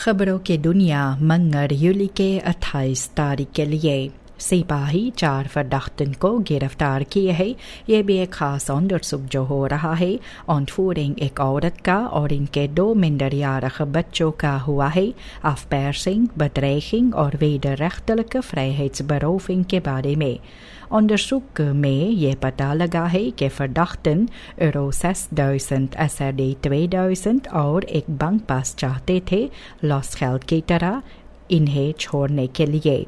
खबरों की दुनिया मंगर यूली के 28 तारीख के लिए सिपाही 4 फर्दाख्तन को गिरफ्तार किए हैं। ये भी एक खास अंदरसुख जो हो रहा है ऑनफूरिंग एक औरत का और इनके 2 minderjarige बच्चों का हुआ है। afpersing, bedreiging और wederrechtelijke vrijheidsberoving के बारे में onderzoek में ये पता लगा है कि फर्दाख्तन euro 6000 SRD 2000 और एक बैंक पास चाहते थे लॉसगेल्ड की तरह इन्हें छोड़ने के लिए।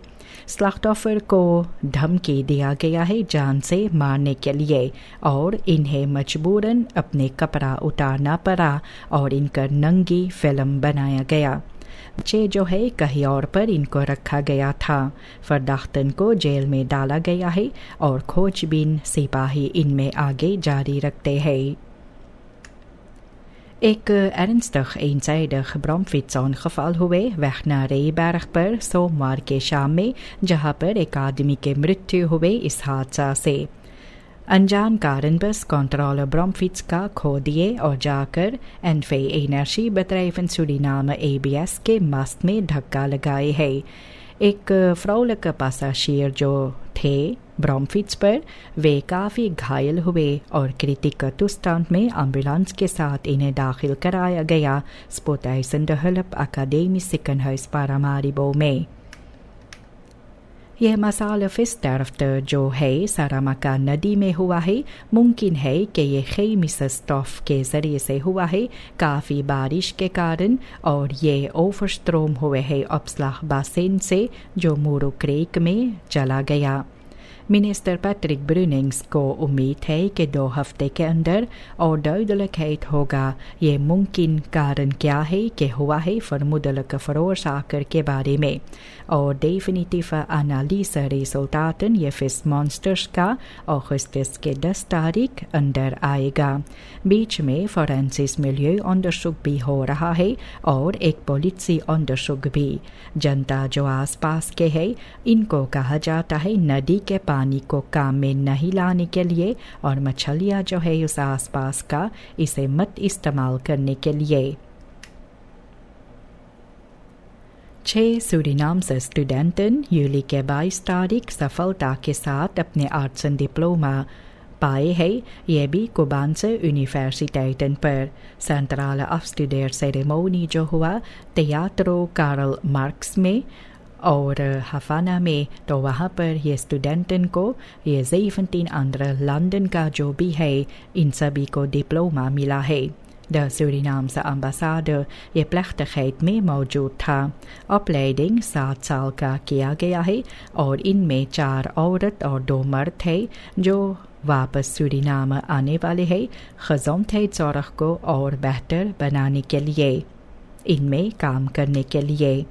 स्लाख्तोफर को धमकी दिया गया है जान से मारने के लिए और इन्हें मजबूरन अपने कपड़ा उतारना पड़ा और इनका नंगी फिल्म बनाया गया। बच्चे जो है कहीं और पर इनको रखा गया था। फर्दाख्तन को जेल में डाला गया है और खोजबीन सिपाही इनमें आगे जारी रखते हैं। एक ernstig eenzijdig brandfietsongeval हुए weg naar Rijberg पर सोमवार के शाम में, जहां पर एक आदमी की मृत्यु हुए इस हादसा से। अनजान कारणबस कंट्रोलर brandfiets का खो दिए और जाकर NV Energiebedrijven Suriname ABS के मस्त में धक्का लगाए है। एक vrouwelijke passagier जो थे brandfiets पर वे काफ़ी घायल हुए और क्रिटिकल टूस्टांट में एम्बुलेंस के साथ इन्हें दाखिल कराया गया spoedeisende hulp Academisch Ziekenhuis Paramaribo में। यह मसाला फिस्टर्फ्ट जो है सारामाका नदी में हुआ है। मुमकिन है कि ये खेमिस स्टॉफ के ज़रिए से हुआ है काफ़ी बारिश के कारण और ये ओवरस्ट्रोम हुए है अपस्लाह बासेन से जो मूरो क्रेक में चला गया। मिनिस्टर पैट्रिक ब्रूनिंग्स को उम्मीद है कि 2 हफ्ते के अंदर और duidelijkheid होगा ये मुमकिन कारण क्या है कि हुआ है vermoedelijke veroorzaker के बारे में और definitieve analyse resultaten ये vis monsters का अगस्त के 10 तारीख अंदर आएगा। बीच में फोरेंसिक मिलियो onderzoek भी हो रहा है और एक पुलिसी onderzoek भी। जनता जो आसपास के है इनको कहा जाता है नदी के पानी को काम में नहीं लाने के लिए और मछलियाँ जो है उस आसपास का इसे मत इस्तेमाल करने के लिए। 6 सूरीनाम से स्टूडेंटन यूली के 22 तारीख सफलता के साथ अपने आर्ट्स एंड डिप्लोमा पाए है। ये भी कुबान्से यूनिवर्सिटेiten पर सेंट्रल afstudeer सेरेमोनी जो हुआ teatro Karl Marx में और हफाना में, तो वहाँ पर ये स्टूडेंटन को ये 17 andere लंदन का जो भी है इन सभी को डिप्लोमा मिला है। द सूरीनामse ambassade ये प्लेख्tigheid में मौजूद था। अपलेडिंग 7 साल का किया गया है और इनमें 4 औरत और 2 मर्द है जो वापस सूरीनाम आने वाले हैं gezondheidszorg को और बेहतर बनाने के लिए इनमें काम करने के लिए।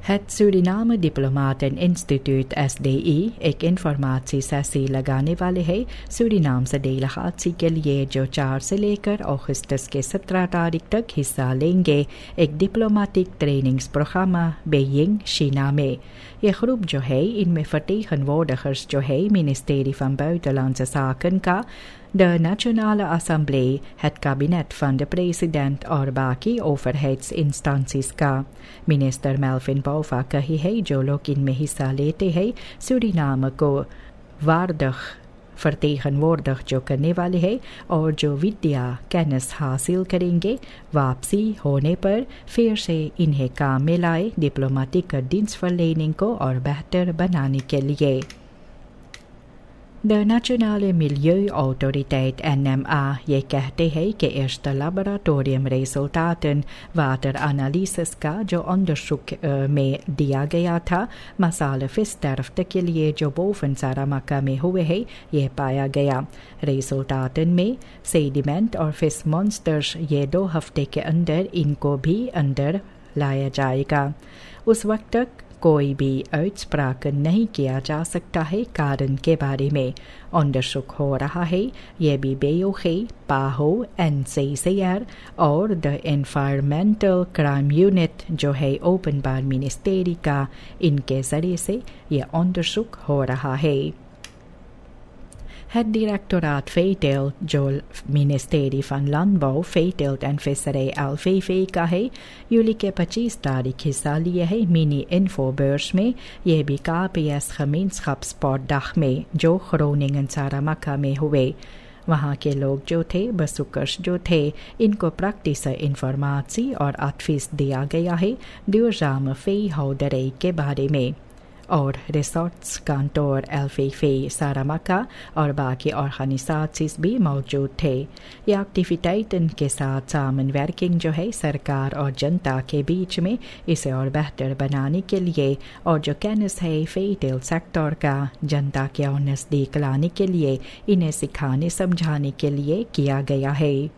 Het Suriname Diplomaten Instituut SDI एक इन्फॉर्मेटिव लगाने वाले हैं सूरीनाम से डेलीगेसी के लिए जो 4 से लेकर अगस्त के 17 तारीख तक हिस्सा लेंगे एक डिप्लोमेटिक ट्रेनिंग्स प्रोग्राम बेइंग शीना में। ये ग्रुप जो है इनमें vertegenwoordigers जो है ministerie van Buitenlandse Zaken का de Nationale Assemblée, het kabinet van de president और बाकी overheidsinstanties का। मिनिस्टर मेल्विन बौवा कही है जो लोग इनमें हिस्सा लेते हैं सूरीनाम को waardig vertegenwoordig जो करने वाले हैं और जो विद्या kennis हासिल करेंगे वापसी होने पर फिर से इन्हें काम में लाए डिप्लोमेटिक dienstverlening को और बेहतर बनाने के लिए। De Nationale Milieuautoriteit NMA ये कहते हैं कि eerste laboratoriumresultaten wateranalyses का जो onderzoek में दिया गया था मसाला फिस्टर्फ्ट के लिए जो बोवन सारामाका में हुए हैं ये पाया गया। रेसल्टाटन में सेडिमेंट और फिश मॉन्स्टर्स ये 2 हफ्ते के अंदर इनको भी अंदर लाया जाएगा। उस वक्त तक कोई भी uitspraak नहीं किया जा सकता है कारण के बारे में। onderzoek हो रहा है ये भी BOG, PAHO, NCCR और द एनवायरमेंटल क्राइम यूनिट जो है ओपनबार मिनिस्ट्री का इनके ज़रिए से ये onderzoek हो रहा है। Het directoraat Veeteelt जो ministerie van Landbouw, Veeteelt en Visserij LVV का है juli के 25 तारीख हिस्सा लिए है मिनी इन्फोबeurs में ये भी KPS gemeenschapssportdag में जो Groningen Saramacca में हुए। वहाँ के लोग जो थे bezoekers जो थे इनको praktische informatie और advies दिया गया है duurzame veehouderij के बारे में और रिसोर्ट्स कांटोर LVV सारामक्का और बाकी ऑर्गेनाइजेशंस भी मौजूद थे। ये एक्टिविटीज़ के साथ सामनवर्किंग जो है सरकार और जनता के बीच में इसे और बेहतर बनाने के लिए और जो कैनस है फेटेल सेक्टर का जनता के और नज़दीक लाने के लिए इन्हें सिखाने समझाने के लिए किया गया है।